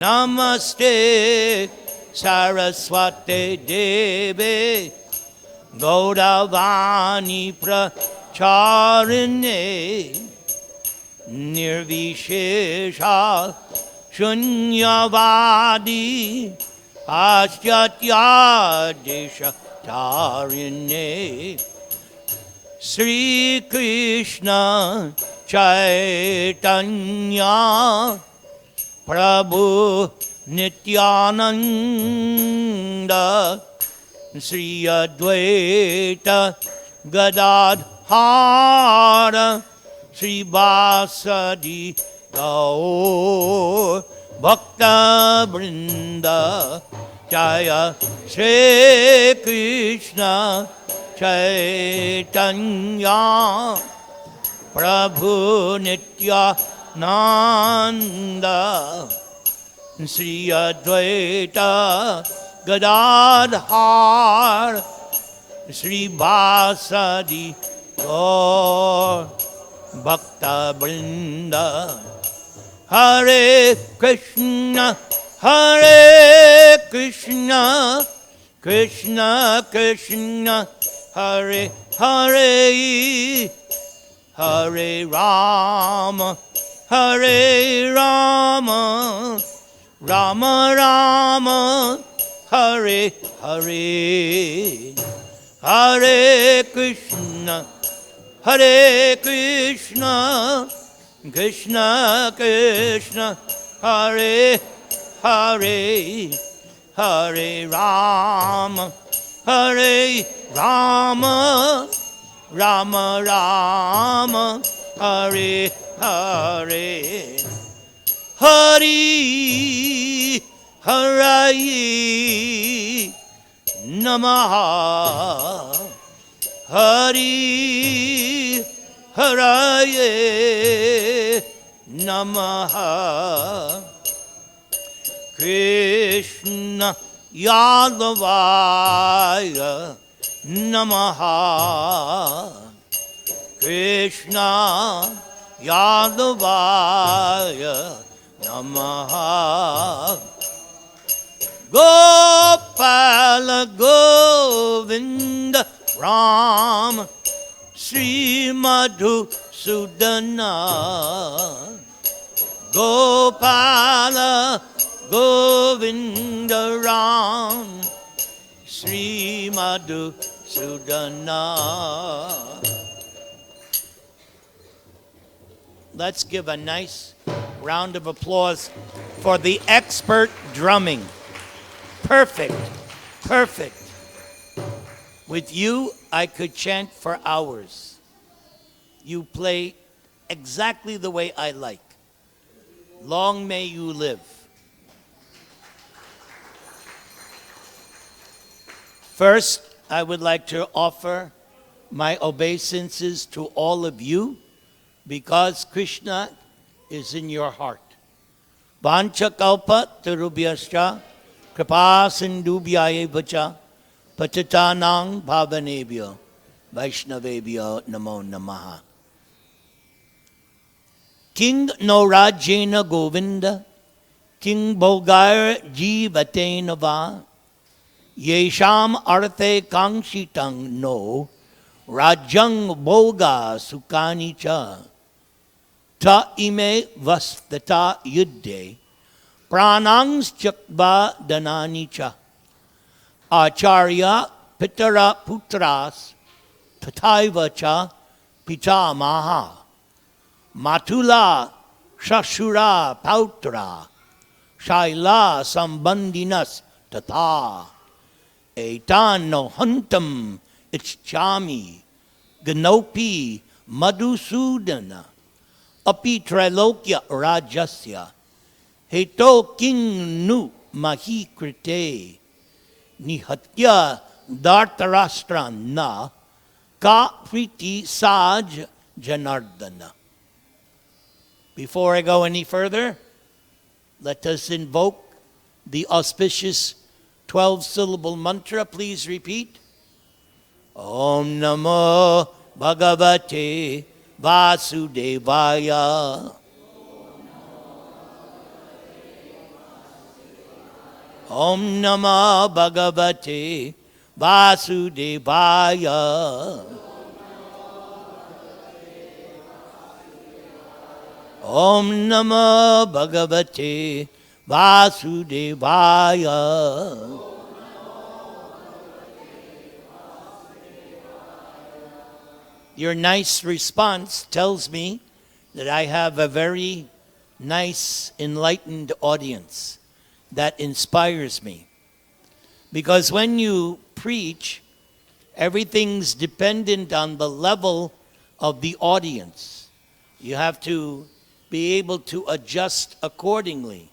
Namaste Saraswate Deve Gaudavani Pracharine Nirvishesha Shunyavadi Paschatya Desha Tarine Sri Krishna Chaitanya Prabhu Nityananda Sri Advaita Gadadhara Sri Vasadi Gaur Bhakta Brinda Jaya Sri Krishna Chaitanya Prabhu Nityananda Sri Advaita Gadadhar Sri Vasadi Gaur Bhakta Brinda Hare Krishna Krishna Krishna Hare Hare Hare Rama Rama Rama Hare Hare Hare Krishna Krishna Krishna Hare Hare Hare Rama Rama Rama Hare Hare Hari Harayi Namaha Hari Haraye Namaha Krishna Yadavaya Namaha Krishna Yadavaya Namaha Gopala Govinda Ram Sri Madhusudana Gopala Govinda Ram Sri Madhusudana. Let's give a nice round of applause for the expert drumming. Perfect. With you, I could chant for hours. You play exactly the way I like. Long may you live. First, I would like to offer my obeisances to all of you because Krishna is in your heart. Vancha kalpa tarubhyascha kripa sindubhya vacha patitanang bhavanebhyo vaishnavebhyo namo namaha. King no rajena govinda king bhogair jivatena va yesham arte kangshitang no rajang bhoga sukani cha ta ime vastata yuddhe pranangs chakva danani cha acharya pitara putras tataiva cha pitamaha matula shashura pautra shaila sambandhinas tata etan no hantam ichchami ganopi madhusudana api trilokya rajasya heto king nu mahi krite nihatya dartarashtra na ka priti saj janardana. Before I go any further, let us invoke the auspicious 12-syllable mantra. Please repeat. Om Namo Bhagavate Vasudevaya. Om Namah Bhagavate Vasudevaya. Om Namah Bhagavate Vasudevaya. Your nice response tells me that I have a very nice, enlightened audience that inspires me. Because when you preach, everything's dependent on the level of the audience. You have to be able to adjust accordingly.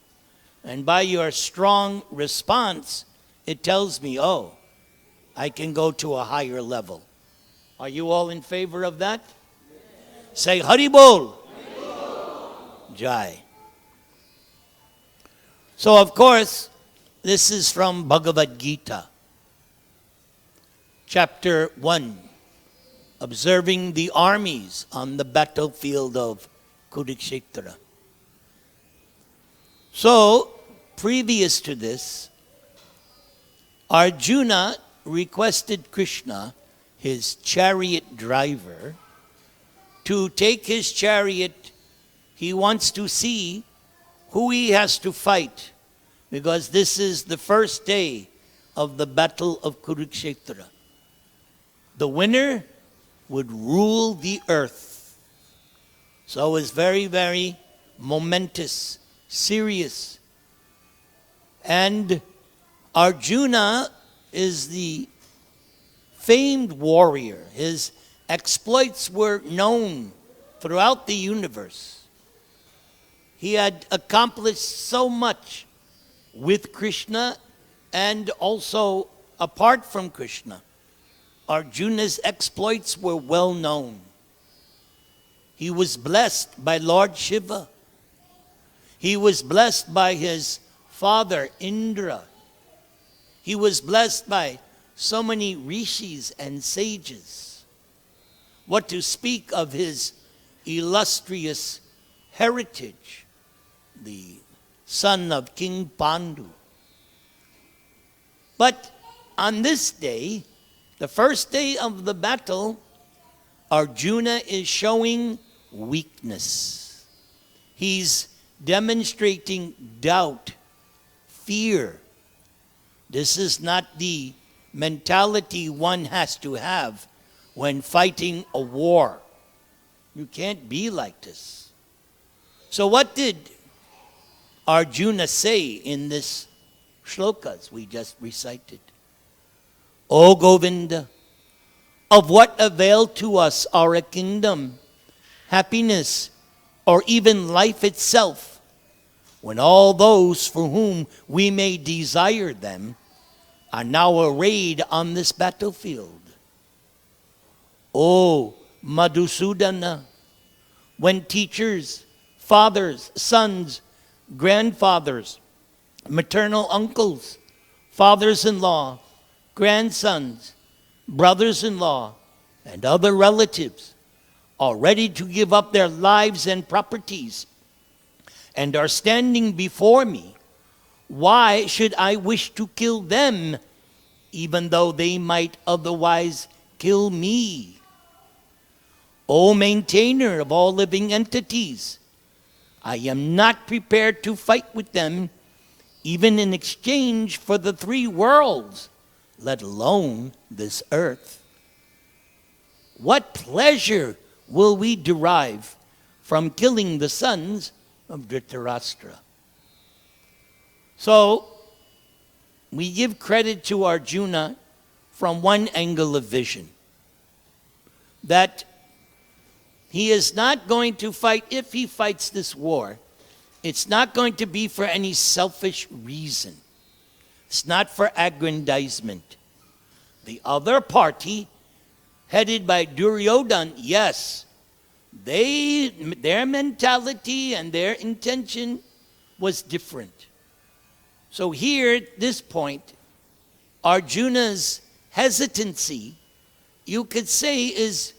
And by your strong response, it tells me, oh, I can go to a higher level. Are you all in favor of that? Yes. Say Hari Bol. Jai. So of course, this is from Bhagavad Gita, chapter 1, observing the armies on the battlefield of Kurukshetra. So, previous to this, Arjuna requested Krishna, his chariot driver, to take his chariot. He wants to see who he has to fight, because this is the first day of the battle of Kurukshetra. The winner would rule the earth. So it was very, very momentous, serious. And Arjuna is the famed warrior. His exploits were known throughout the universe. He had accomplished so much with Krishna and also apart from Krishna. Arjuna's exploits were well known. He was blessed by Lord Shiva. He was blessed by his father Indra. He was blessed by so many rishis and sages. What to speak of his illustrious heritage, the son of King Pandu. But on this day, the first day of the battle, Arjuna is showing weakness. He's demonstrating doubt, fear. This is not the mentality one has to have when fighting a war. You can't be like this. So what did Arjuna say in this shlokas we just recited? O Govinda, of what avail to us are a kingdom, happiness, or even life itself, when all those for whom we may desire them are now arrayed on this battlefield? O Madhusudana, when teachers, fathers, sons, grandfathers, maternal uncles, fathers-in-law, grandsons, brothers-in-law, and other relatives are ready to give up their lives and properties and are standing before me, why should I wish to kill them, even though they might otherwise kill me? O maintainer of all living entities, I am not prepared to fight with them, even in exchange for the 3 worlds, let alone this earth. What pleasure will we derive from killing the sons of Dhritarashtra? So, we give credit to Arjuna from one angle of vision, that he is not going to fight. If he fights this war, it's not going to be for any selfish reason. It's not for aggrandizement. The other party, headed by Duryodhana, yes, their mentality and their intention was different. So here, at this point, Arjuna's hesitancy, you could say, is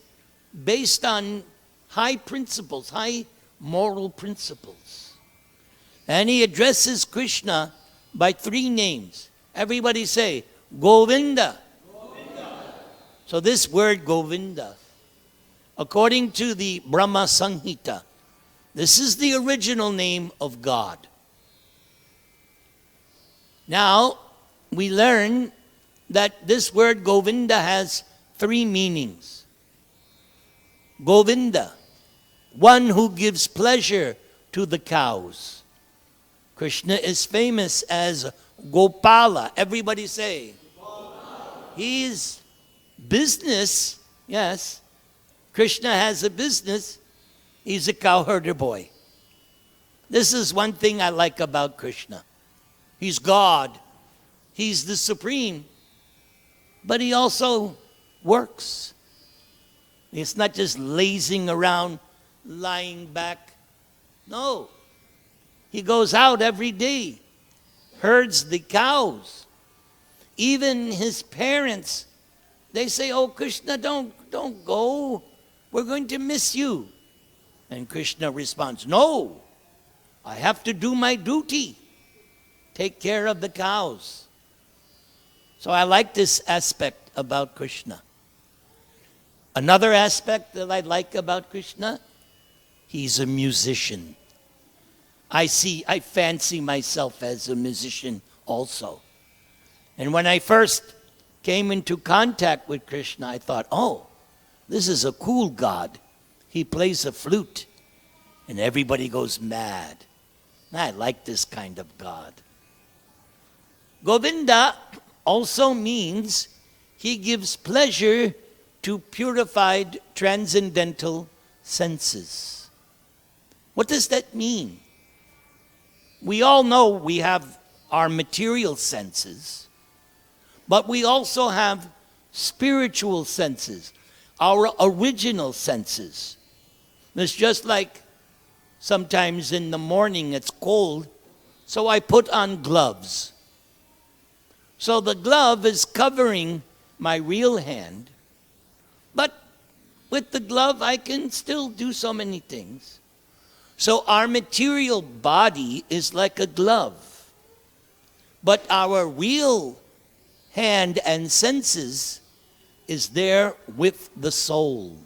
based on high principles, high moral principles. And he addresses Krishna by three names. Everybody say, Govinda. Govinda. So this word Govinda, according to the Brahma Samhita, this is the original name of God. Now, we learn that this word Govinda has three meanings. Govinda, one who gives pleasure to the cows. Krishna is famous as Gopala. Everybody say, Gopala. His business, yes, Krishna has a business. He's a cowherder boy. This is one thing I like about Krishna. He's God. He's the supreme. But he also works. It's not just lazing around, lying back. No. He goes out every day, herds the cows. Even his parents, they say, oh, Krishna, don't go. We're going to miss you. And Krishna responds, no, I have to do my duty. Take care of the cows. So I like this aspect about Krishna. Another aspect that I like about Krishna, he's a musician. I fancy myself as a musician also. And when I first came into contact with Krishna, I thought, oh, this is a cool God. He plays a flute and everybody goes mad. I like this kind of God. Govinda also means he gives pleasure to purified transcendental senses. What does that mean? We all know we have our material senses, but we also have spiritual senses, our original senses. It's just like sometimes in the morning it's cold, so I put on gloves. So the glove is covering my real hand, but with the glove I can still do so many things. So our material body is like a glove, but our real hand and senses is there with the soul.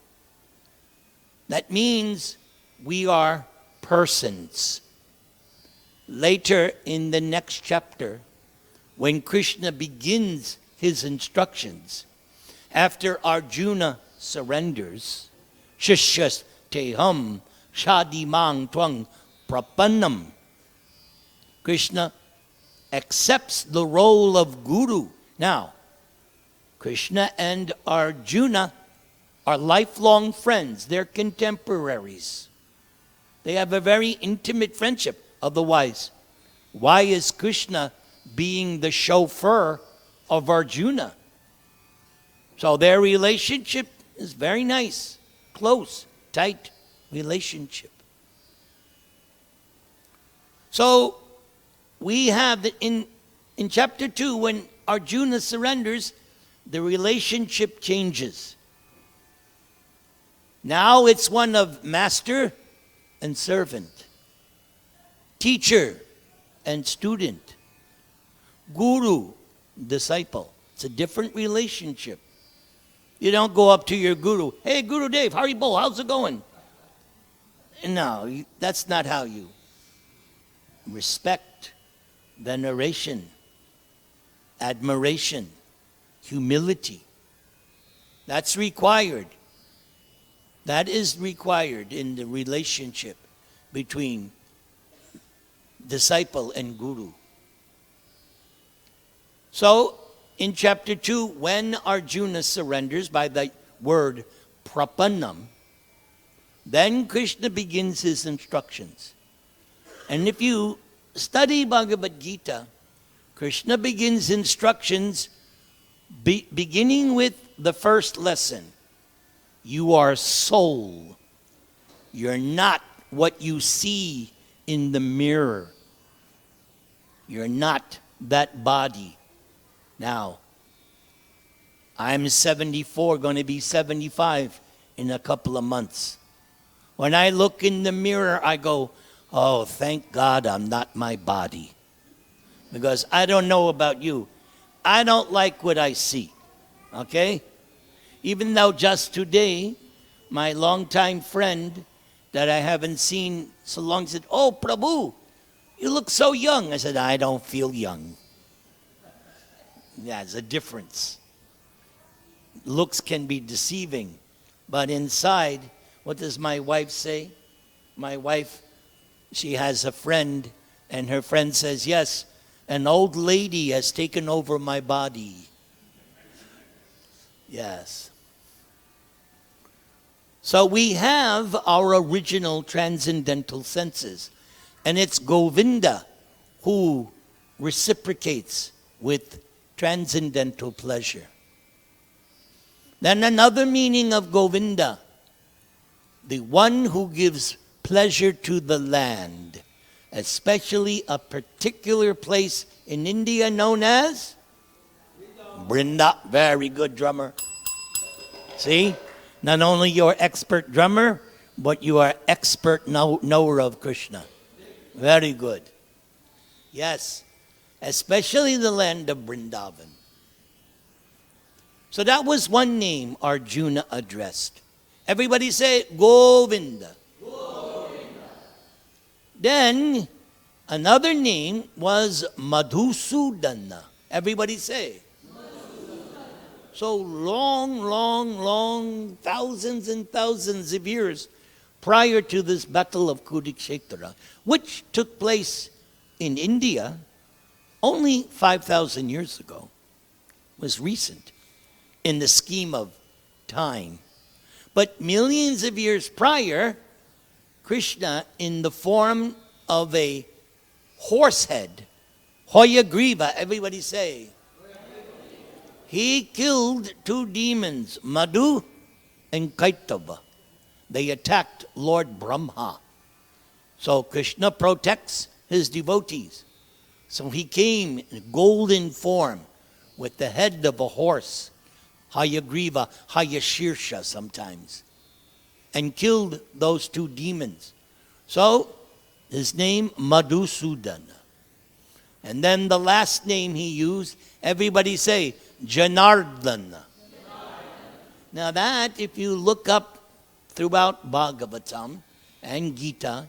That means we are persons. Later in the next chapter, when Krishna begins his instructions, after Arjuna surrenders, Shishyas teham shadimang twang prapannam, Krishna accepts the role of guru. Now, Krishna and Arjuna are lifelong friends. They're contemporaries. They have a very intimate friendship. Otherwise, why is Krishna being the chauffeur of Arjuna? So their relationship is very nice, close, tight relationship. So we have in chapter 2, when Arjuna surrenders, the relationship changes. Now it's one of master and servant, teacher and student, guru, disciple. It's a different relationship. You don't go up to your guru, hey, Guru Dev, Haribol, how's it going? No, that's not how you. Respect, veneration, admiration, humility. That's required. That is required in the relationship between disciple and guru. So, in chapter 2, when Arjuna surrenders by the word prapannam, then Krishna begins his instructions. And if you study Bhagavad Gita, Krishna begins instructions beginning with the first lesson. You are soul. You're not what you see in the mirror. You're not that body. Now, I'm 74, going to be 75 in a couple of months. When I look in the mirror, I go, oh, thank God I'm not my body. Because I don't know about you. I don't like what I see. Okay? Even though just today, my longtime friend that I haven't seen so long said, "Oh, Prabhu, you look so young." I said, "I don't feel young." There's a difference. Looks can be deceiving. But inside, what does my wife say? My wife, she has a friend, and her friend says, "Yes, an old lady has taken over my body." Yes. So we have our original transcendental senses, and it's Govinda who reciprocates with transcendental pleasure. Then another meaning of Govinda, the one who gives pleasure to the land, especially a particular place in India known as Brinda. Very good drummer. See? Not only you're expert drummer, but you are expert knower of Krishna. Very good. Yes. Especially the land of Vrindavan. So that was one name Arjuna addressed. Everybody say Govinda. Govinda. Then another name was Madhusudana. Everybody say. So long, thousands and thousands of years prior to this battle of Kurukshetra, which took place in India only 5,000 years ago, was recent in the scheme of time. But millions of years prior, Krishna, in the form of a horse head, Hayagriva, everybody say, he killed two demons, Madhu and Kaitava. They attacked Lord Brahma. So Krishna protects his devotees. So he came in golden form with the head of a horse, Hayagriva, Hayashirsha sometimes, and killed those two demons. So his name, Madhusudana. And then the last name he used, everybody say, Janardana. Now that, if you look up throughout Bhagavatam and Gita,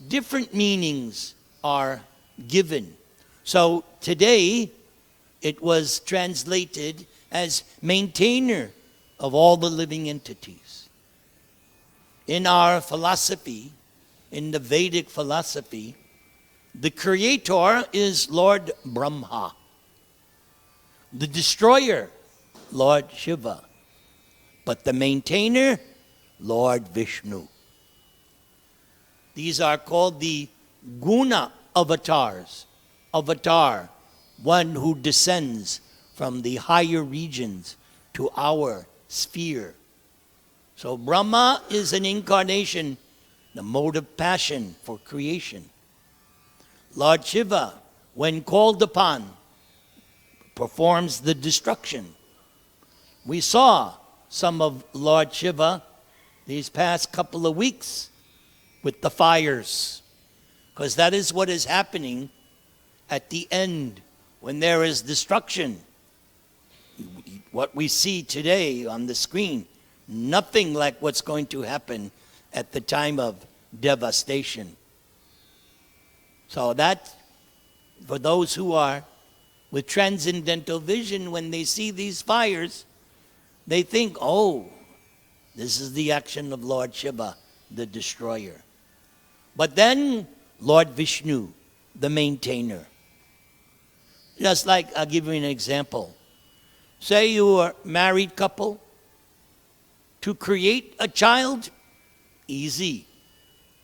different meanings are given. So today, it was translated as maintainer of all the living entities. In our philosophy, in the Vedic philosophy, the creator is Lord Brahma. The destroyer, Lord Shiva. But the maintainer, Lord Vishnu. These are called the guna avatars. Avatar, one who descends from the higher regions to our sphere. So Brahma is an incarnation, the mode of passion for creation. Lord Shiva, when called upon, performs the destruction. We saw some of Lord Shiva these past couple of weeks with the fires, because that is what is happening at the end when there is destruction. What we see today on the screen, nothing like what's going to happen at the time of devastation. So that, for those who are with transcendental vision, when they see these fires, they think, oh, this is the action of Lord Shiva, the destroyer. But then, Lord Vishnu, the maintainer. Just like, I'll give you an example. Say you are a married couple. To create a child, easy,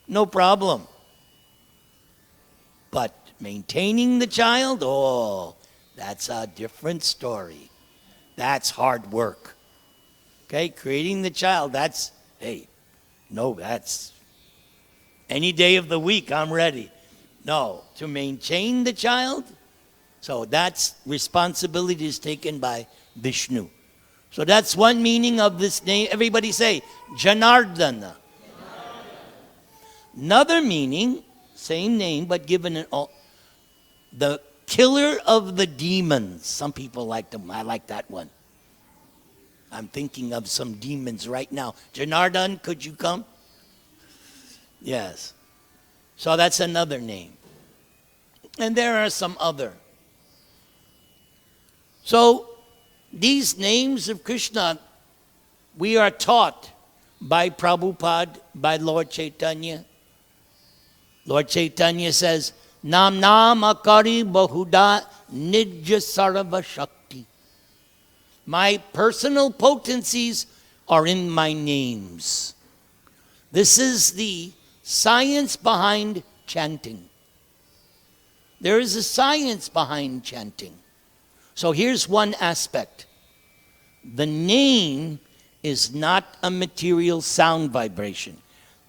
no problem. But maintaining the child, oh, that's a different story. That's hard work. Okay, creating the child, that's, hey, no, that's any day of the week, I'm ready. No, to maintain the child, so that's responsibility is taken by Vishnu. So that's one meaning of this name. Everybody say, Janardana. Another meaning, same name, but given the killer of the demons. Some people like them. I like that one. I'm thinking of some demons right now. Janardhan, could you come? Yes. So that's another name. And there are some other. So these names of Krishna, we are taught by Prabhupada, by Lord Chaitanya. Lord Chaitanya says, Nam Nam Akari Bahuda Nidja Sarva Shakti. My personal potencies are in my names. This is the science behind chanting. There is a science behind chanting. So here's one aspect. The name is not a material sound vibration.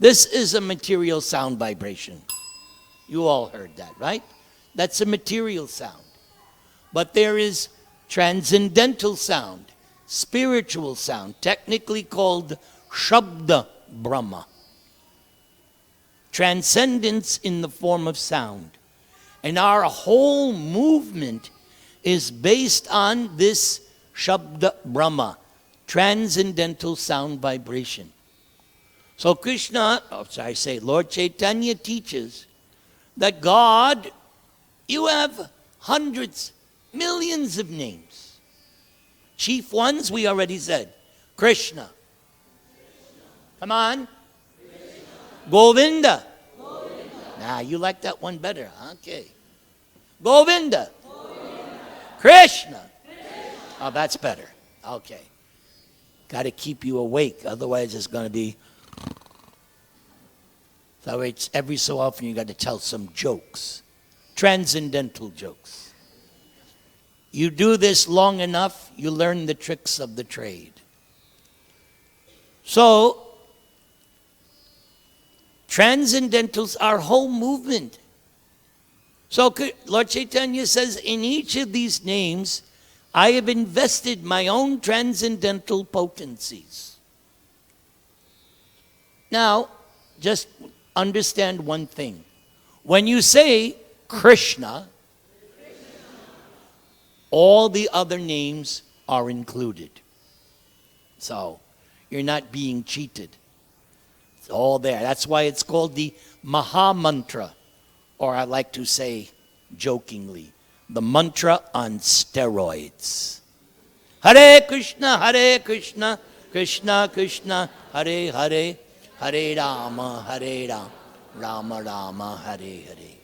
This is a material sound vibration. You all heard that, right? That's a material sound. But there is transcendental sound, spiritual sound, technically called Shabda Brahma. Transcendence in the form of sound. And our whole movement is based on this Shabda Brahma, transcendental sound vibration. So Lord Chaitanya teaches that God, you have hundreds, millions of names. Chief ones, we already said. Krishna. Come on. Govinda. Nah, you like that one better. Okay. Govinda. Krishna. Oh, that's better. Okay. Got to keep you awake. Otherwise, it's going to be... So it's every so often you got to tell some jokes. Transcendental jokes. You do this long enough, you learn the tricks of the trade. So, transcendentals, our whole movement. So Lord Chaitanya says, in each of these names, I have invested my own transcendental potencies. Now, just understand one thing. When you say Krishna, all the other names are included. So, you're not being cheated. It's all there. That's why it's called the Maha Mantra, or I like to say jokingly, the mantra on steroids. Hare Krishna, Krishna Krishna, Hare Hare, Hare Rama, Rama Rama, Hare Hare.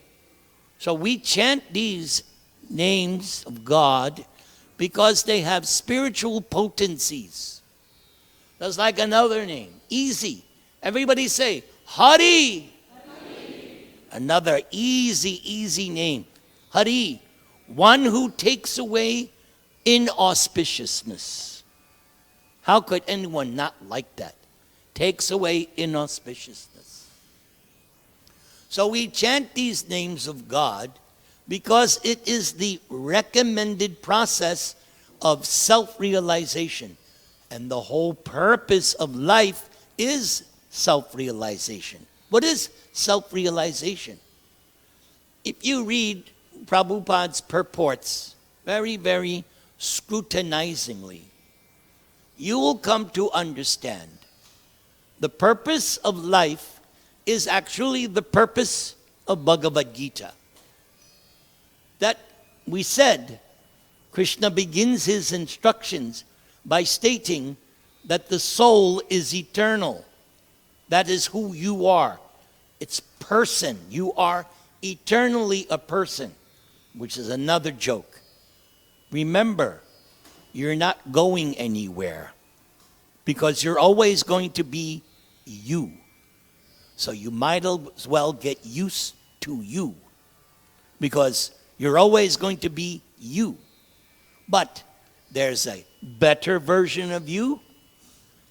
So we chant these names of God because they have spiritual potencies. That's like another name, easy. Everybody say, Hari. Another easy name. Hari, one who takes away inauspiciousness. How could anyone not like that? Takes away inauspiciousness. So we chant these names of God because it is the recommended process of self-realization. And the whole purpose of life is self-realization. What is self-realization? If you read Prabhupada's purports very, very scrutinizingly, you will come to understand the purpose of life is actually the purpose of Bhagavad Gita. That we said, Krishna begins his instructions by stating that the soul is eternal. That is who you are. It's person. You are eternally a person, which is another joke. Remember, you're not going anywhere because you're always going to be you. So you might as well get used to you because you're always going to be you. But there's a better version of you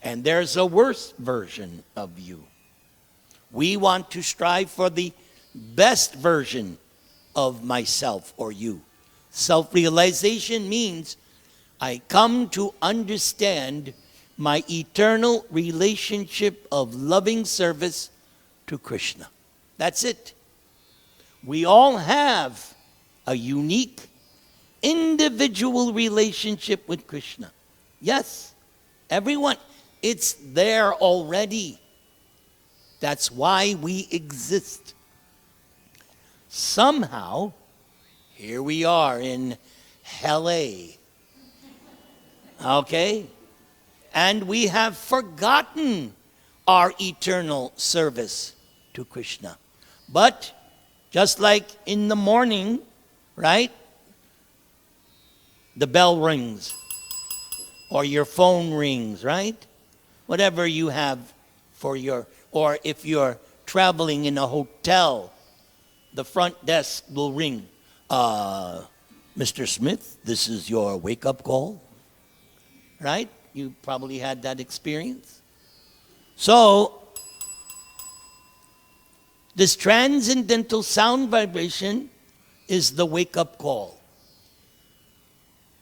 and there's a worse version of you. We want to strive for the best version of myself or you. Self-realization means I come to understand my eternal relationship of loving service to Krishna. That's it. We all have a unique, individual relationship with Krishna. Yes, everyone. It's there already. That's why we exist. Somehow, here we are in LA. Okay? And we have forgotten our eternal service to Krishna. But just like in the morning, right? The bell rings or your phone rings, right? Whatever you have for your, or if you're traveling in a hotel, the front desk will ring. Mr. Smith, this is your wake-up call, right? You probably had that experience. So, this transcendental sound vibration is the wake-up call.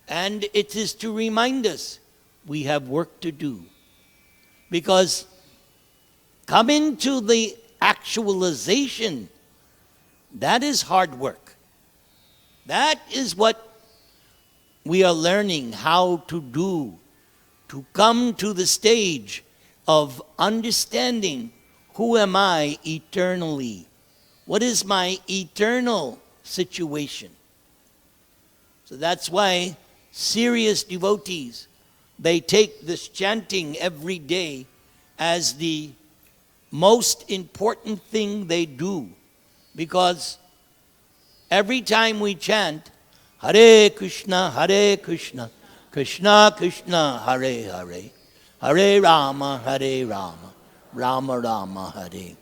And it is to remind us we have work to do. Because coming to the actualization, that is hard work. That is what we are learning how to do, to come to the stage of understanding who am I eternally? What is my eternal situation? So that's why serious devotees, they take this chanting every day as the most important thing they do. Because every time we chant, Hare Krishna, Krishna Krishna, Hare Hare, Hare Rama, Rama Rama, Hare.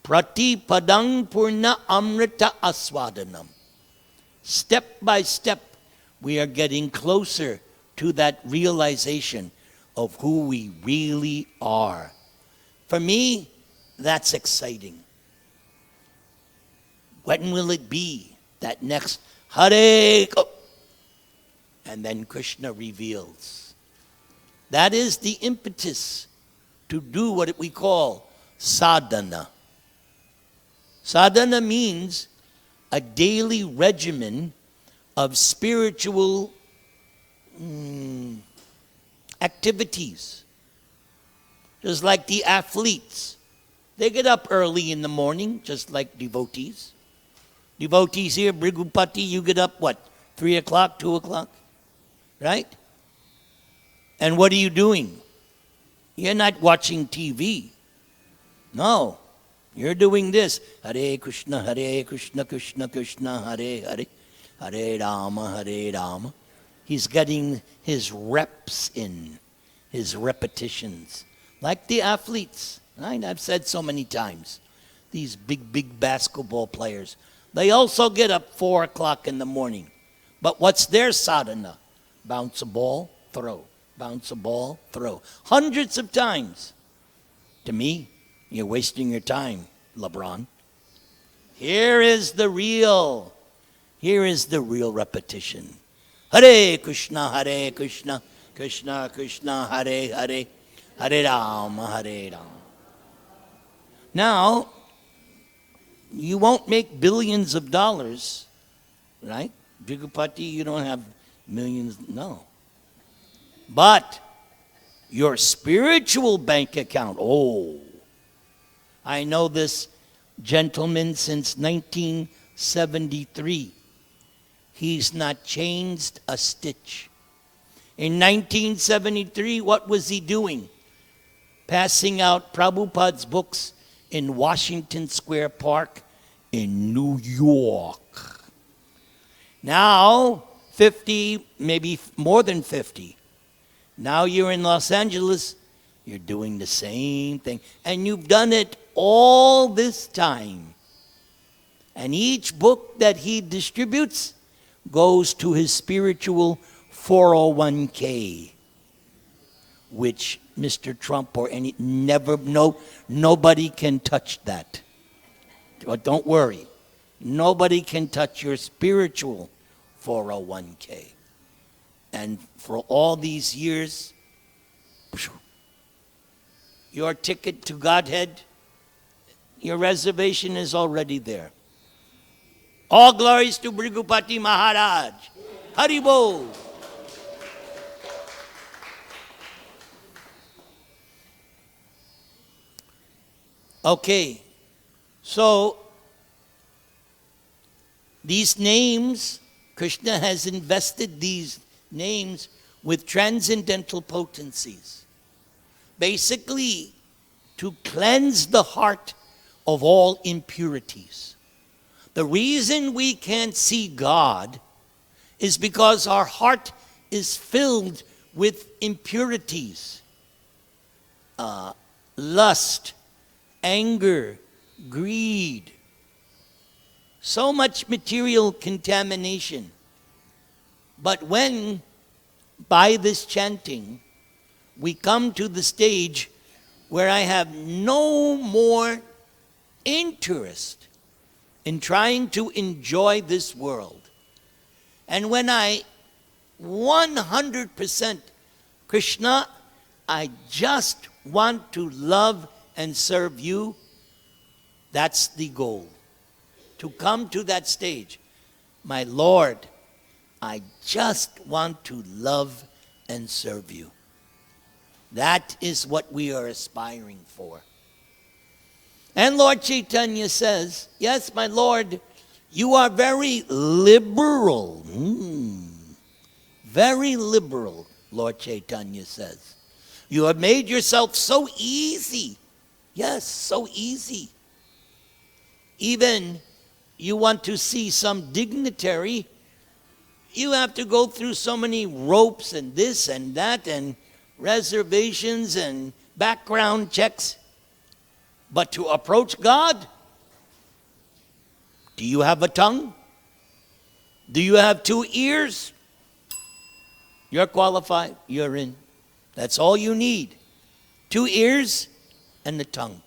Prati Padang Purna Amrita Aswadanam. Step by step, we are getting closer to that realization of who we really are. For me, that's exciting. When will it be that next Hare? And then Krishna reveals. That is the impetus to do what we call sadhana. Sadhana means a daily regimen of spiritual activities. Just like the athletes. They get up early in the morning, just like devotees. Devotees here, Brigupati, you get up what? 3 o'clock, 2 o'clock? Right? And what are you doing? You're not watching TV. No. You're doing this. Hare Krishna, Krishna Krishna, Hare Hare. Hare Rama, Hare Rama. He's getting his reps in, his repetitions. Like the athletes, right? I've said so many times. These big basketball players. They also get up 4 o'clock in the morning. But what's their sadhana? Bounce a ball, throw. Bounce a ball, throw. Hundreds of times. To me, you're wasting your time, LeBron. Here is the real repetition. Hare Krishna, Krishna Krishna, Hare Hare, Hare Rama, Hare Rama. Now, you won't make billions of dollars, right? Bhigupati, you don't have millions, no. But your spiritual bank account, I know this gentleman since 1973. He's not changed a stitch. In 1973, what was he doing? Passing out Prabhupada's books in Washington Square Park in New York. Now, 50, maybe more than 50. Now you're in Los Angeles, you're doing the same thing. And you've done it all this time. And each book that he distributes goes to his spiritual 401k, which Mr. Trump or nobody can touch that. But don't worry. Nobody can touch your spiritual 401k. And for all these years, your ticket to Godhead, your reservation is already there. All glories to Bhrigupati Maharaj. Haribol. Okay, so these names, Krishna has invested these names with transcendental potencies. Basically, to cleanse the heart of all impurities. The reason we can't see God is because our heart is filled with impurities. Lust, anger, greed, so much material contamination. But when, by this chanting, we come to the stage where I have no more interest in trying to enjoy this world, and when I 100% Krishna, I just want to love and serve you, that's the goal. To come to that stage. My Lord, I just want to love and serve you. That is what we are aspiring for. And Lord Chaitanya says, yes, my Lord, you are very liberal. Very liberal, Lord Chaitanya says. You have made yourself so easy. Yes, so easy. Even you want to see some dignitary, you have to go through so many ropes and this and that and reservations and background checks. But to approach God, do you have a tongue? Do you have 2 ears? You're qualified. You're in. That's all you need. 2 ears and the tongue.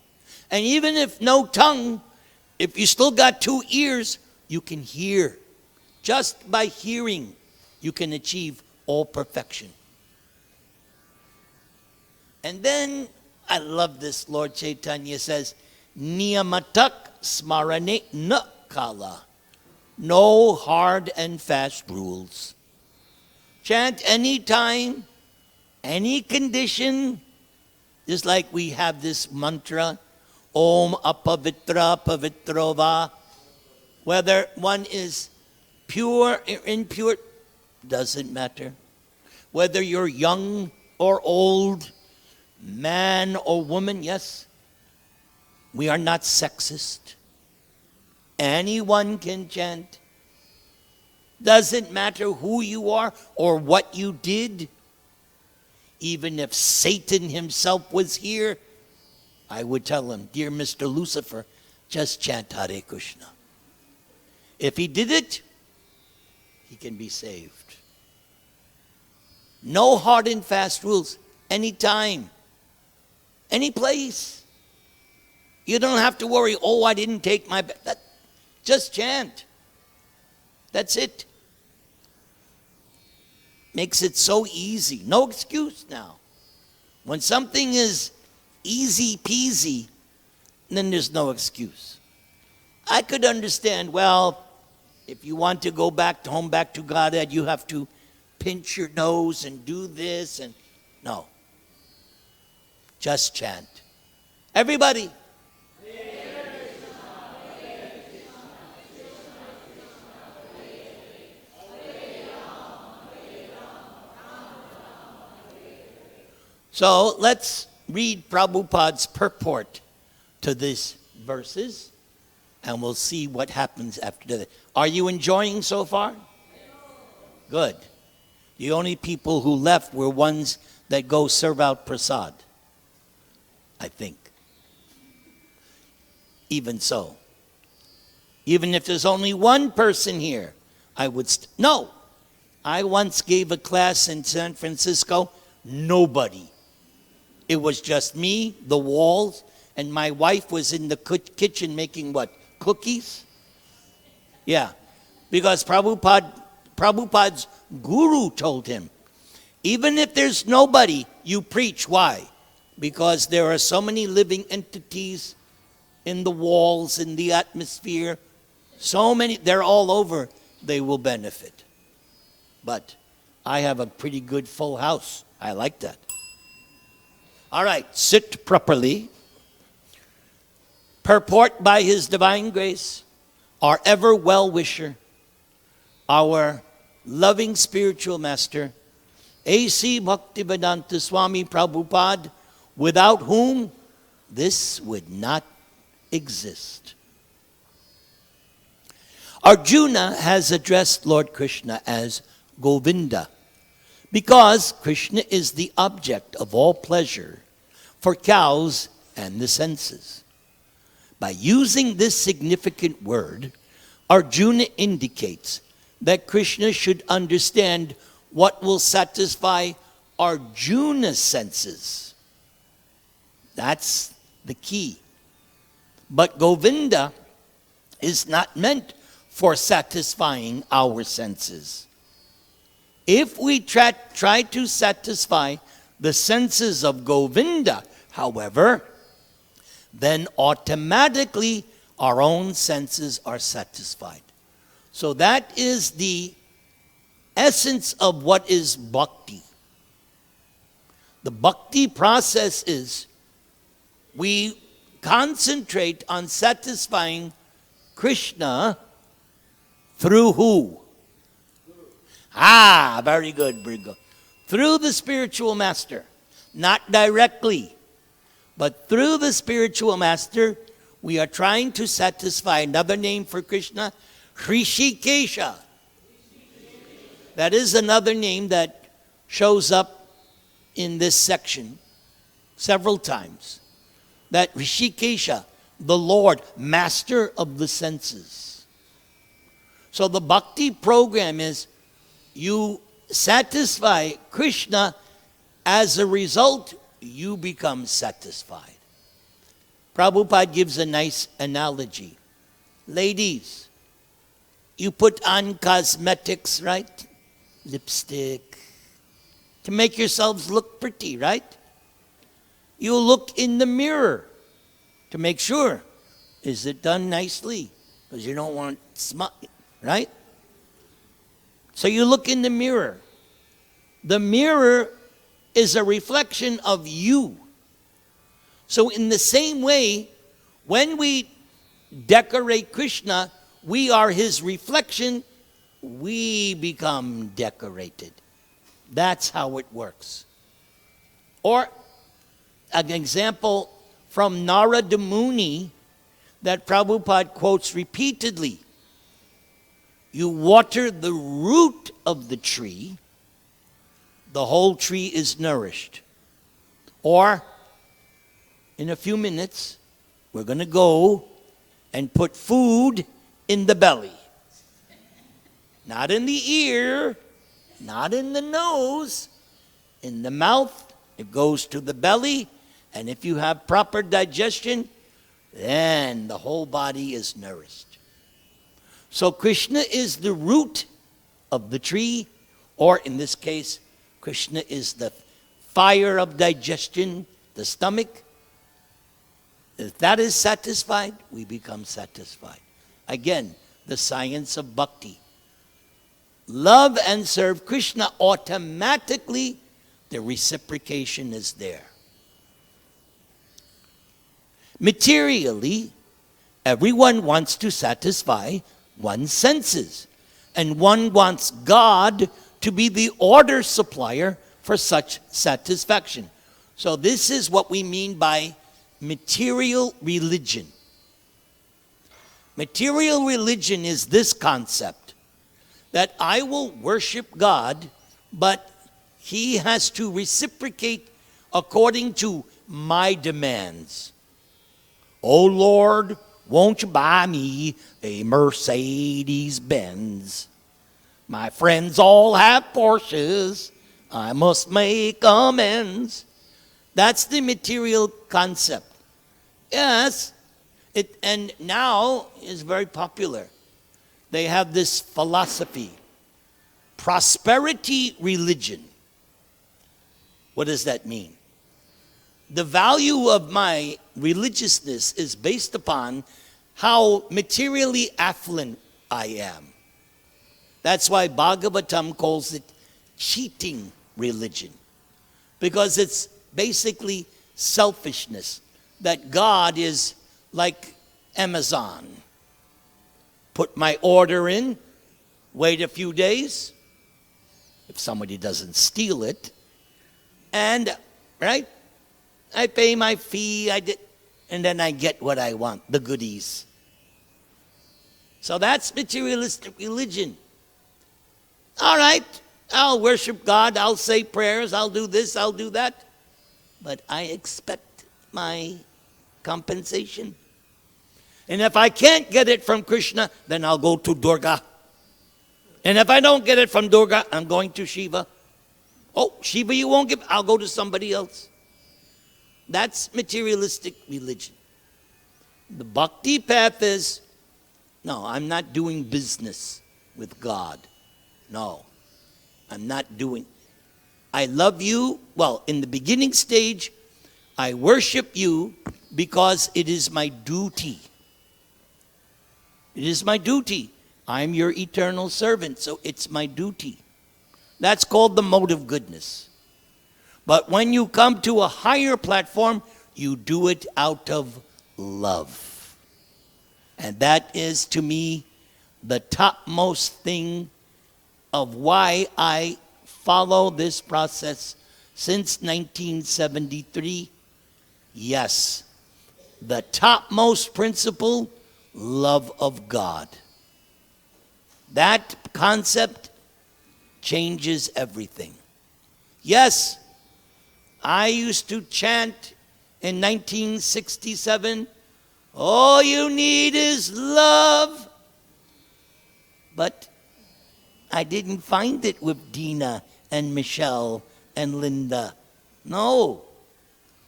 And even if no tongue, if you still got 2 ears, you can hear. Just by hearing, you can achieve all perfection. And then, I love this, Lord Chaitanya says, Niyamatak smarane na kala. No hard and fast rules. Chant any time, any condition, just like we have this mantra, Om apavitra pavitrova. Whether one is pure or impure, doesn't matter. Whether you're young or old, man or woman, yes, we are not sexist. Anyone can chant. Doesn't matter who you are or what you did. Even if Satan himself was here, I would tell him, dear Mr. Lucifer, just chant Hare Krishna. If he did it, he can be saved. No hard and fast rules. Anytime. Any place. You don't have to worry, oh, I didn't take my... Just chant. That's it. Makes it so easy. No excuse now. When something is easy peasy, then there's no excuse. I could understand, well, if you want to go back to home, back to Godhead, you have to pinch your nose and do this and... No. Just chant. Everybody. So let's read Prabhupada's purport to these verses, and we'll see what happens after that. Are you enjoying so far? Good. The only people who left were ones that go serve out prasad, I think. Even so. Even if there's only one person here, I would... No! I once gave a class in San Francisco, nobody. It was just me, the walls, and my wife was in the kitchen making what? Cookies? Yeah. Because Prabhupada's guru told him, even if there's nobody, you preach. Why? Because there are so many living entities in the walls, in the atmosphere. So many, they're all over, they will benefit. But I have a pretty good full house. I like that. All right, sit properly. Purport by His divine grace, our ever well-wisher, our loving spiritual master, A.C. Bhaktivedanta Swami Prabhupada, without whom this would not exist. Arjuna has addressed Lord Krishna as Govinda because Krishna is the object of all pleasure for cows and the senses. By using this significant word, Arjuna indicates that Krishna should understand what will satisfy Arjuna's senses. That's the key. But Govinda is not meant for satisfying our senses. If we try to satisfy the senses of Govinda, however, then automatically our own senses are satisfied. So that is the essence of what is bhakti. The bhakti process is we concentrate on satisfying Krishna through who? Very good, Brigo. Through the spiritual master. Not directly, but through the spiritual master, we are trying to satisfy another name for Krishna, Hrishikesha. That is another name that shows up in this section several times. That Hrishikesha, the Lord, master of the senses. So the bhakti program is you satisfy Krishna, as a result, you become satisfied. Prabhupada gives a nice analogy. Ladies, you put on cosmetics, right? Lipstick, to make yourselves look pretty, right? You look in the mirror to make sure, is it done nicely? Because you don't want smut, right? So you look in the mirror. The mirror is a reflection of you. So in the same way, when we decorate Krishna, we are his reflection, we become decorated. That's how it works. Or an example from Narada Muni that Prabhupada quotes repeatedly. You water the root of the tree, the whole tree is nourished. Or, in a few minutes, we're going to go and put food in the belly. Not in the ear, not in the nose, in the mouth. It goes to the belly, and if you have proper digestion, then the whole body is nourished. So Krishna is the root of the tree, or in this case, Krishna is the fire of digestion, the stomach. If that is satisfied, we become satisfied. Again, the science of bhakti. Love and serve Krishna, automatically the reciprocation is there. Materially, everyone wants to satisfy one's senses, and one wants God to be the order supplier for such satisfaction. So this is what we mean by material religion. Material religion is this concept that I will worship God, but he has to reciprocate according to my demands. Oh Lord, won't you buy me a Mercedes Benz? My friends all have Porsches. I must make amends. That's the material concept. Yes, and now is very popular. They have this philosophy, prosperity religion. What does that mean? The value of my religiousness is based upon how materially affluent I am. That's why Bhagavatam calls it cheating religion. Because it's basically selfishness. That God is like Amazon. Put my order in, wait a few days, if somebody doesn't steal it, and, right, I pay my fee, and then I get what I want, the goodies. So that's materialistic religion. All right, I'll worship God, I'll say prayers, I'll do this, I'll do that, but I expect my compensation. And if I can't get it from Krishna, then I'll go to Durga. And if I don't get it from Durga, I'm going to Shiva. Oh, Shiva you won't give, I'll go to somebody else. That's materialistic religion. The bhakti path is, no, I'm not doing business with God. No, I'm not doing. I love you. Well, in the beginning stage, I worship you because it is my duty. It is my duty. I'm your eternal servant, so it's my duty. That's called the mode of goodness. But when you come to a higher platform, you do it out of love. And that is, to me, the topmost thing of why I follow this process since 1973. Yes, the topmost principle, love of God. That concept changes everything. Yes, I used to chant in 1967, all you need is love. But I didn't find it with Dina and Michelle and Linda. No.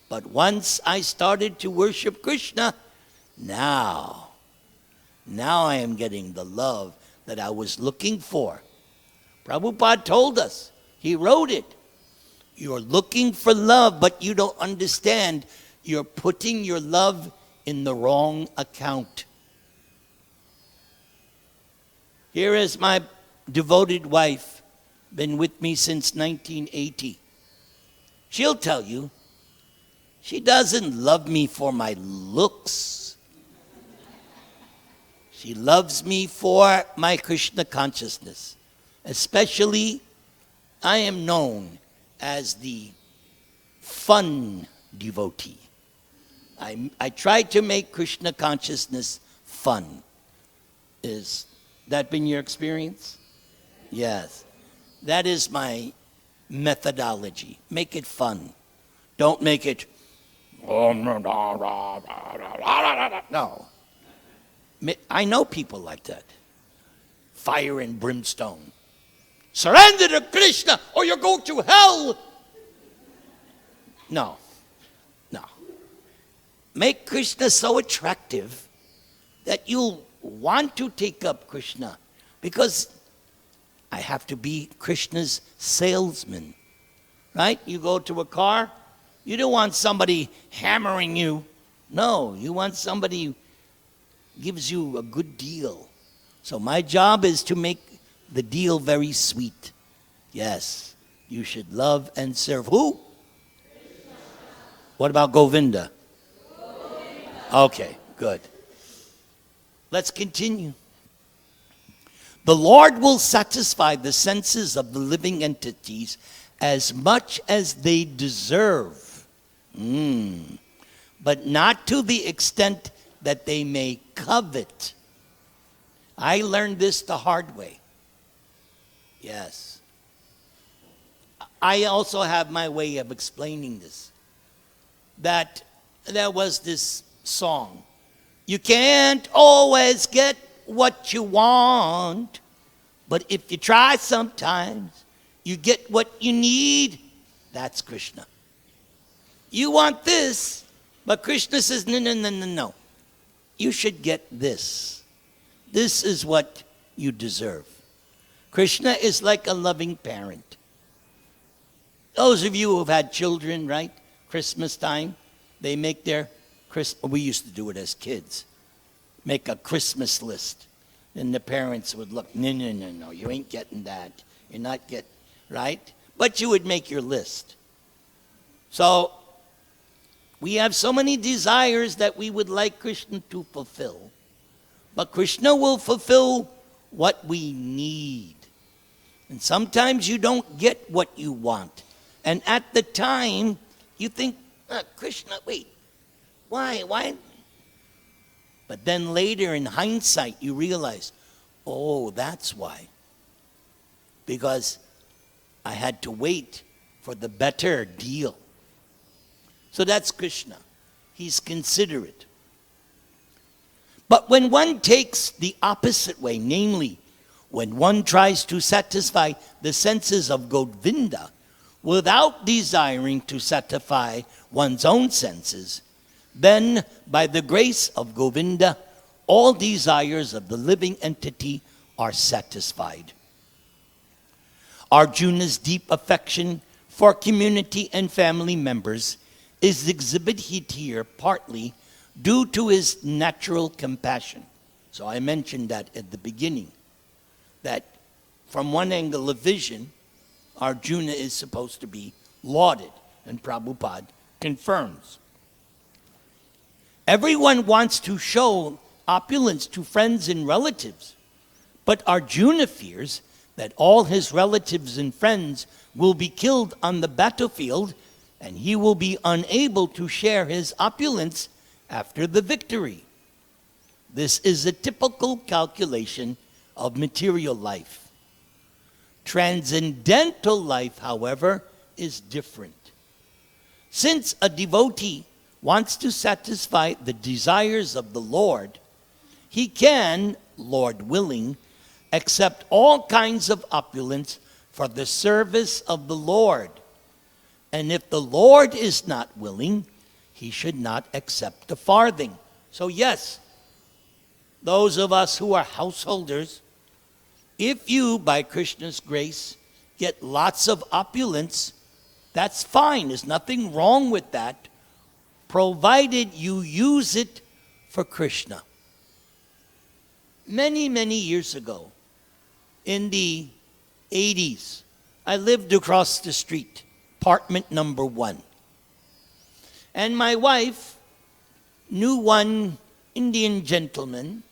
But once I started to worship Krishna, now I am getting the love that I was looking for. Prabhupada told us, he wrote it. You're looking for love, but you don't understand. You're putting your love in the wrong account. Here is my devoted wife, been with me since 1980. She'll tell you, she doesn't love me for my looks. She loves me for my Krishna consciousness. Especially, I am known as the fun devotee. I try to make Krishna consciousness fun. Is that been your experience? Yes. That is my methodology. Make it fun. Don't make it, no. I know people like that. Fire and brimstone. Surrender to Krishna or you go to hell. No. Make Krishna so attractive that you'll want to take up Krishna, because I have to be Krishna's salesman. Right? You go to a car, you don't want somebody hammering you. No, you want somebody who gives you a good deal. So my job is to make the deal very sweet. Yes, you should love and serve who? What about Govinda? Okay, good. Let's continue. The Lord will satisfy the senses of the living entities as much as they deserve, but not to the extent that they may covet. I learned this the hard way. Yes. I also have my way of explaining this. That there was this song. You can't always get what you want, but if you try sometimes, you get what you need. That's Krishna. You want this, but Krishna says, no. You should get this. This is what you deserve. Krishna is like a loving parent. Those of you who have had children, right? Christmas time, they make their Christmas. We used to do it as kids. make a Christmas list. And the parents would look, no, you ain't getting that. You're not getting, right? But you would make your list. So, we have so many desires that we would like Krishna to fulfill. But Krishna will fulfill what we need. And sometimes you don't get what you want. And at the time, you think, Krishna, wait, why? But then later in hindsight, you realize, oh, that's why. Because I had to wait for the better deal. So that's Krishna. He's considerate. But when one takes the opposite way, namely, when one tries to satisfy the senses of Govinda without desiring to satisfy one's own senses, then by the grace of Govinda, all desires of the living entity are satisfied. Arjuna's deep affection for community and family members is exhibited here partly due to his natural compassion. So I mentioned that at the beginning, that from one angle of vision, Arjuna is supposed to be lauded, and Prabhupada confirms. Everyone wants to show opulence to friends and relatives, but Arjuna fears that all his relatives and friends will be killed on the battlefield and he will be unable to share his opulence after the victory. This is a typical calculation of material life. Transcendental life, however, is different. Since a devotee wants to satisfy the desires of the Lord, he can, Lord willing, accept all kinds of opulence for the service of the Lord. And if the Lord is not willing, he should not accept a farthing. So yes, those of us who are householders, if you, by Krishna's grace, get lots of opulence, that's fine. There's nothing wrong with that, provided you use it for Krishna. Many, many years ago, in the 80s, I lived across the street, apartment number 1. And my wife knew one Indian gentleman.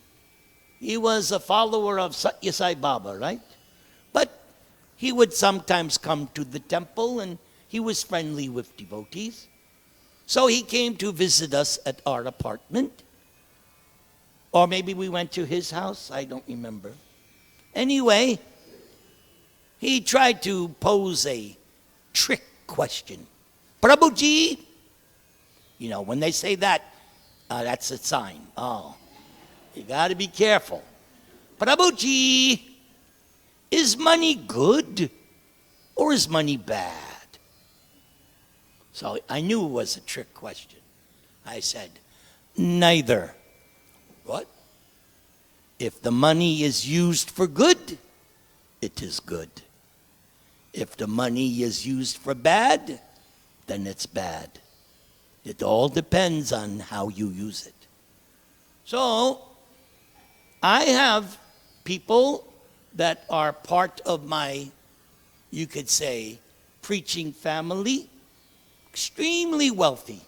He was a follower of Satya Sai Baba, right? But he would sometimes come to the temple and he was friendly with devotees. So he came to visit us at our apartment. Or maybe we went to his house, I don't remember. Anyway, he tried to pose a trick question. Prabhuji, you know, when they say that, that's a sign. Oh, you got to be careful. Prabhuji, is money good or is money bad? So I knew it was a trick question. I said, neither. What? If the money is used for good, it is good. If the money is used for bad, then it's bad. It all depends on how you use it. So, I have people that are part of my, you could say, preaching family, extremely wealthy.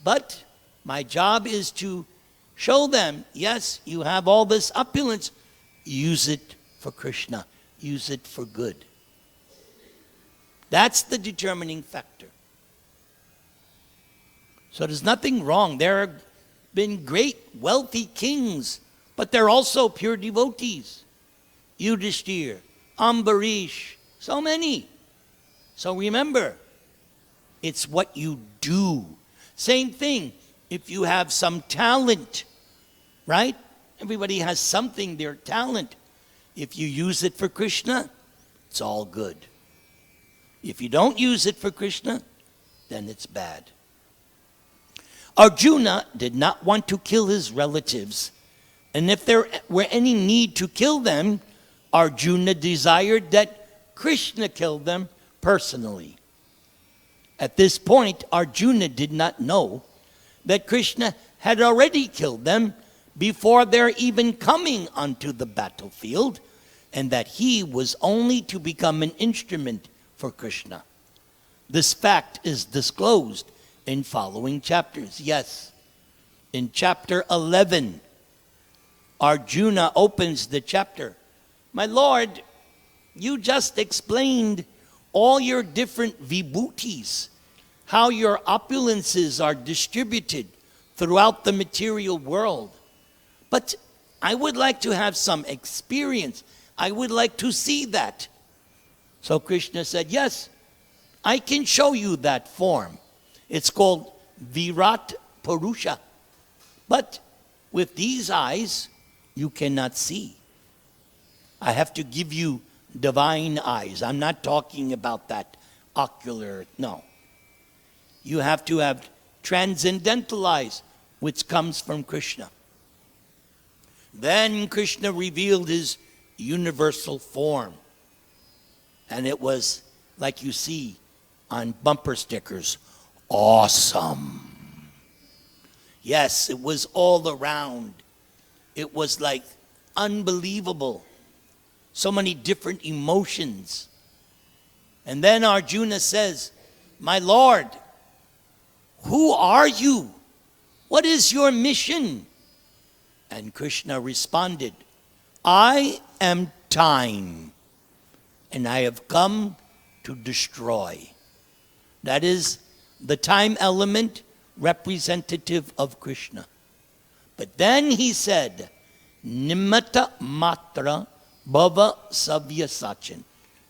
But my job is to show them, yes, you have all this opulence, use it for Krishna, use it for good. That's the determining factor. So there's nothing wrong. There have been great wealthy kings, but they're also pure devotees. Yudhishthir, Ambarish, so many. So remember, it's what you do. Same thing, if you have some talent, right? Everybody has something, their talent. If you use it for Krishna, it's all good. If you don't use it for Krishna, then it's bad. Arjuna did not want to kill his relatives, and if there were any need to kill them, Arjuna desired that Krishna kill them personally. At this point, Arjuna did not know that Krishna had already killed them before their even coming onto the battlefield, and that he was only to become an instrument for Krishna. This fact is disclosed in following chapters. Yes, in chapter 11, Arjuna opens the chapter. My Lord, you just explained all your different vibhutis, how your opulences are distributed throughout the material world. But I would like to have some experience. I would like to see that. So Krishna said, yes, I can show you that form. It's called Virat Purusha. But with these eyes, you cannot see. I have to give you divine eyes. I'm not talking about that ocular, no. You have to have transcendental eyes, which comes from Krishna. Then Krishna revealed his universal form. And it was, like you see on bumper stickers, awesome. Yes, it was all around. It was like unbelievable. So many different emotions. And then Arjuna says, my Lord, who are you? What is your mission? And Krishna responded, I am time, and I have come to destroy. That is the time element representative of Krishna. But then he said, Nimitta matra bhava savya sachin.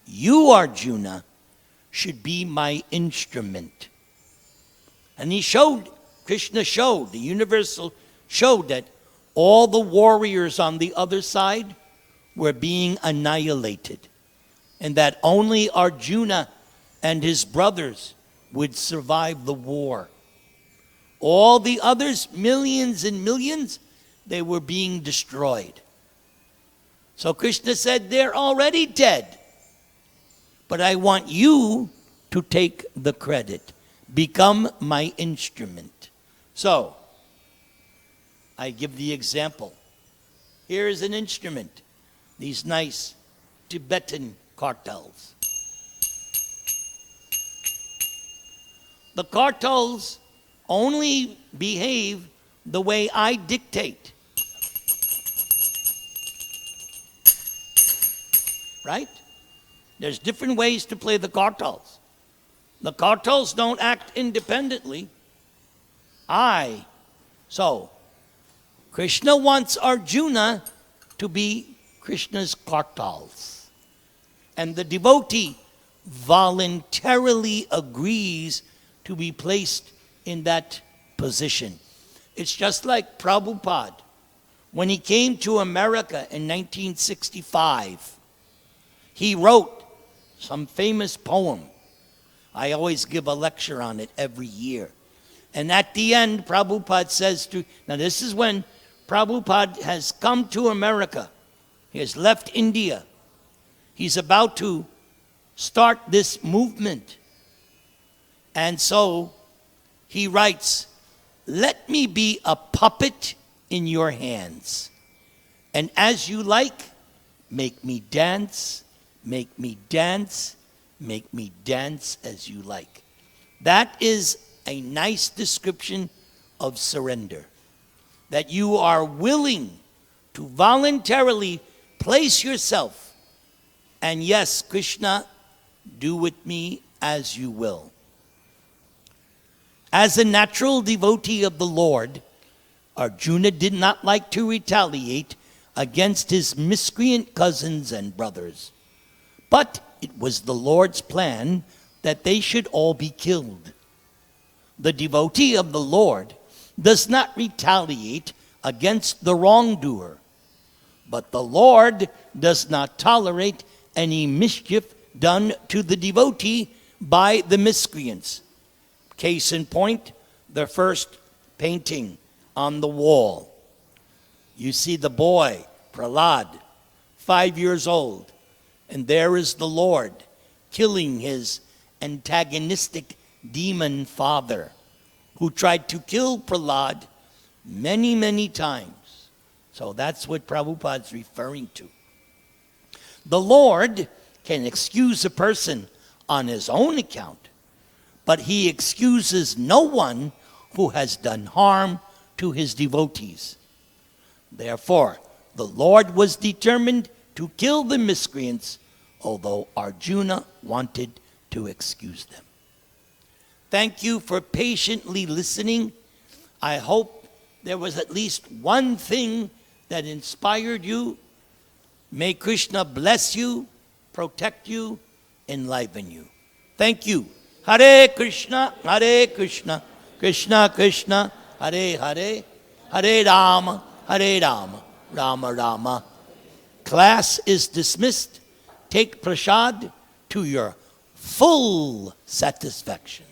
You, Arjuna, should be my instrument. And Krishna showed, the universal showed that all the warriors on the other side were being annihilated. And that only Arjuna and his brothers would survive the war. All the others, millions and millions, they were being destroyed. So Krishna said, they're already dead. But I want you to take the credit. Become my instrument. So, I give the example. Here is an instrument. These nice Tibetan kartals. The kartals only behave the way I dictate. Right? There's different ways to play the kartals. The kartals don't act independently. So, Krishna wants Arjuna to be Krishna's kartals. And the devotee voluntarily agrees to be placed in that position. It's just like Prabhupada. When he came to America in 1965, he wrote some famous poem. I always give a lecture on it every year. And at the end, Prabhupada says now this is when Prabhupada has come to America. He has left India. He's about to start this movement. And so he writes, let me be a puppet in your hands. And as you like, make me dance, make me dance, make me dance as you like. That is a nice description of surrender. That you are willing to voluntarily place yourself. And yes, Krishna, do with me as you will. As a natural devotee of the Lord, Arjuna did not like to retaliate against his miscreant cousins and brothers. But it was the Lord's plan that they should all be killed. The devotee of the Lord does not retaliate against the wrongdoer, but the Lord does not tolerate any mischief done to the devotee by the miscreants. Case in point, the first painting on the wall. You see the boy, Prahlad, 5 years old, and there is the Lord killing his antagonistic demon father who tried to kill Prahlad many, many times. So that's what Prabhupada's referring to. The Lord can excuse a person on his own account, but he excuses no one who has done harm to his devotees. Therefore, the Lord was determined to kill the miscreants, although Arjuna wanted to excuse them. Thank you for patiently listening. I hope there was at least one thing that inspired you. May Krishna bless you, protect you, enliven you. Thank you. Hare Krishna, Krishna Krishna, Hare Hare, Hare Rama, Rama Rama. Class is dismissed. Take prasad to your full satisfaction.